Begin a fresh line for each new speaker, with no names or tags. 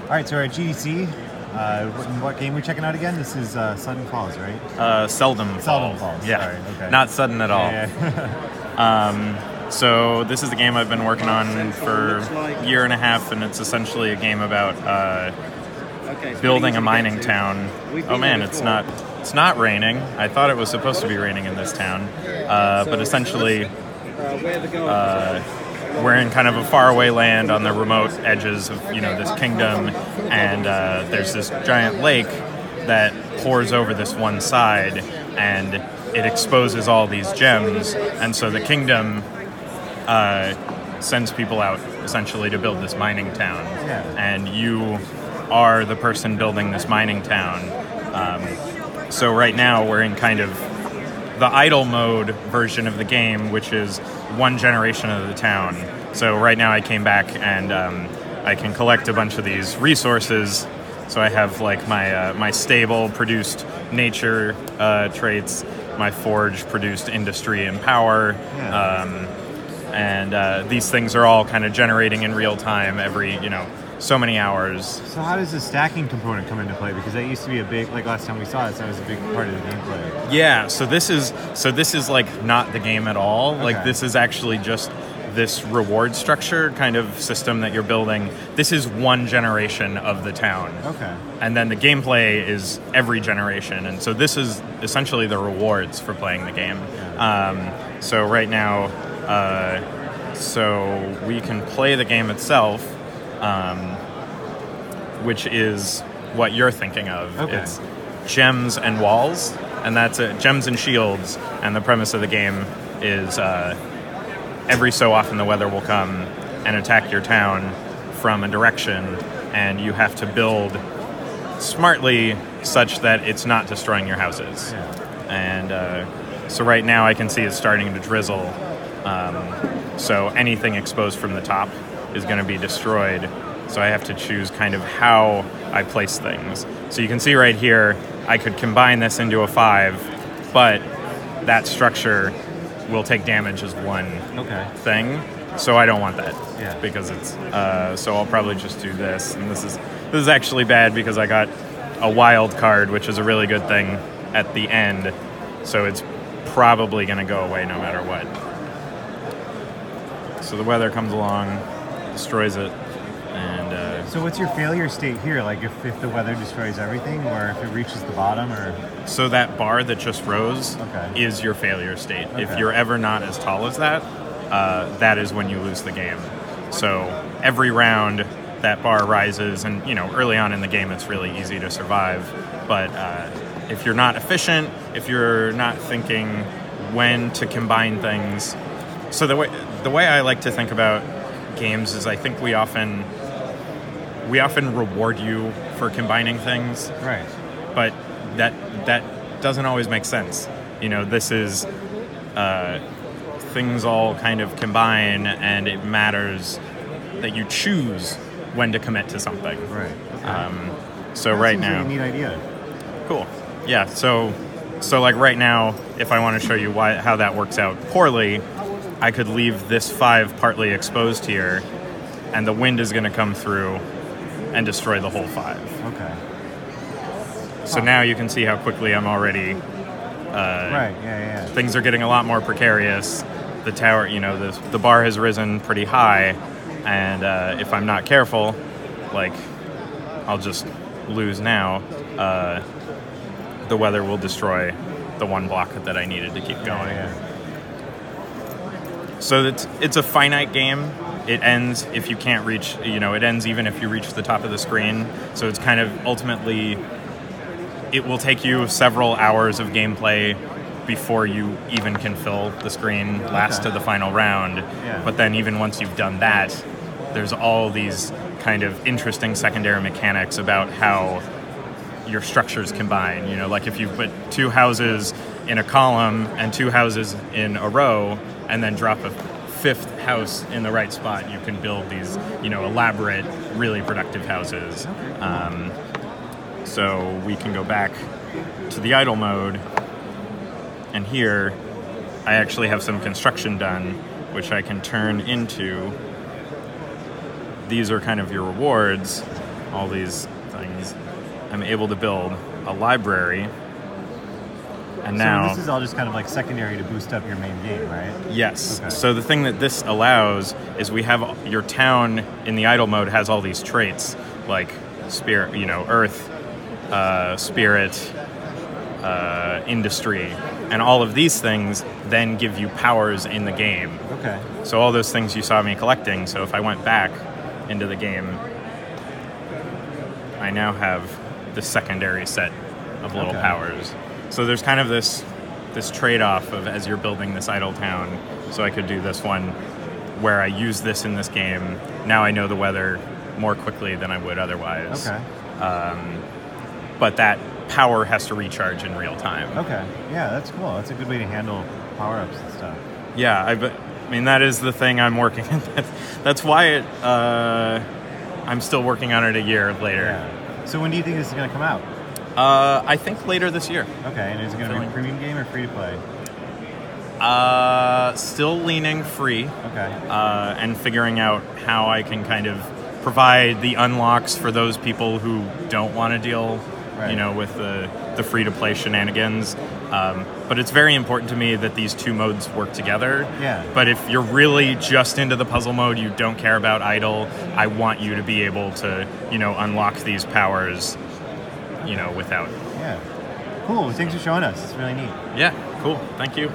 All right, so we're at GDC. What game are we checking out again? This is Seldom Falls, right?
Seldom Falls.
Yeah.
Sorry,
okay.
Not sudden at all.
Yeah.
So this is the game I've been working on for a year and a half, and it's essentially a game about building a mining town. Oh man, it's not raining. I thought it was supposed to be raining in this town, but essentially we're in kind of a faraway land on the remote edges of this kingdom, and there's this giant lake that pours over this one side, and it exposes all these gems, and so the kingdom sends people out essentially to build this mining town.
Yeah.
And you are the person building this mining town. So right now we're in kind of the idle mode version of the game, which is one generation of the town. So right now I came back and I can collect a bunch of these resources. So I have like my stable produced nature traits, my forge produced industry and power, and these things are all kind of generating in real time every so many hours.
So how does the stacking component come into play? Because that used to be a big, like last time we saw it, that was a big part of the gameplay.
Yeah, so this is like not the game at all.
Okay.
Like this is actually just this reward structure kind of system that you're building. This is one generation of the town.
Okay.
And then the gameplay is every generation. And so this is essentially the rewards for playing the game.
Yeah.
So right now, so we can play the game itself, which is what you're thinking of.
Okay.
It's gems and walls, and that's it. Gems and shields. And the premise of the game is every so often the weather will come and attack your town from a direction, and you have to build smartly such that it's not destroying your houses.
Yeah.
And so right now I can see it's starting to drizzle. So anything exposed from the top is going to be destroyed. So I have to choose kind of how I place things. So you can see right here, I could combine this into a 5, but that structure will take damage as one thing. So I don't want that.
Yeah.
Because it's so I'll probably just do this. And this is actually bad because I got a wild card, which is a really good thing at the end. So it's probably going to go away no matter what. So the weather comes along, destroys it, and
so what's your failure state here? Like if the weather destroys everything, or if it reaches the bottom, or
so that bar that just rose is your failure state.
Okay.
If you're ever not as tall as that, that is when you lose the game. So every round that bar rises, and early on in the game it's really easy to survive. But if you're not efficient, if you're not thinking when to combine things, so the way I like to think about games is I think we often reward you for combining things,
right?
But that doesn't always make sense. This is things all kind of combine, and it matters that you choose when to commit to something.
Right. Okay.
So
that
right
seems
now,
like a neat idea.
Cool. Yeah. So like right now, if I want to show you how that works out poorly, I could leave this 5 partly exposed here, and the wind is going to come through and destroy the whole 5.
Okay.
So now you can see how quickly I'm already...
right, yeah.
Things are getting a lot more precarious. The tower, the bar has risen pretty high, and if I'm not careful, like, I'll just lose now. The weather will destroy the one block that I needed to keep going.
Yeah.
So it's a finite game. It ends if you can't reach, it ends even if you reach the top of the screen. So it's kind of ultimately, it will take you several hours of gameplay before you even can fill the screen last to the final round.
Yeah.
But then even once you've done that, there's all these kind of interesting secondary mechanics about how your structures combine. Like if you put 2 houses in a column and 2 houses in a row, and then drop a 5th house in the right spot, you can build these, elaborate, really productive houses. So we can go back to the idle mode, and here I actually have some construction done, which I can turn into. These are kind of your rewards, all these things, I'm able to build a library. And now
this is all just kind of like secondary to boost up your main game, right?
Yes.
Okay.
So the thing that this allows is we have your town in the idle mode has all these traits like spirit, earth, spirit, industry, and all of these things then give you powers in the game.
Okay.
So all those things you saw me collecting. So if I went back into the game, I now have the secondary set of little powers. So there's kind of this trade-off of as you're building this idle town. So I could do this one where I use this in this game. Now I know the weather more quickly than I would otherwise.
Okay.
But that power has to recharge in real time.
Okay. Yeah, that's cool. That's a good way to handle power-ups and stuff.
Yeah, I mean, that is the thing I'm working on. That's why I'm still working on it a year later.
Yeah. So when do you think this is going to come out?
I think later this year.
Okay, and is it going to be a premium game or free to play?
Still leaning free.
Okay.
And figuring out how I can kind of provide the unlocks for those people who don't want to deal, with the free-to-play shenanigans. But it's very important to me that these two modes work together.
Yeah.
But if you're really just into the puzzle mode, you don't care about idle, I want you to be able to, unlock these powers, without.
Yeah. Cool. Thanks for showing us. It's really neat.
Yeah, cool. Thank you.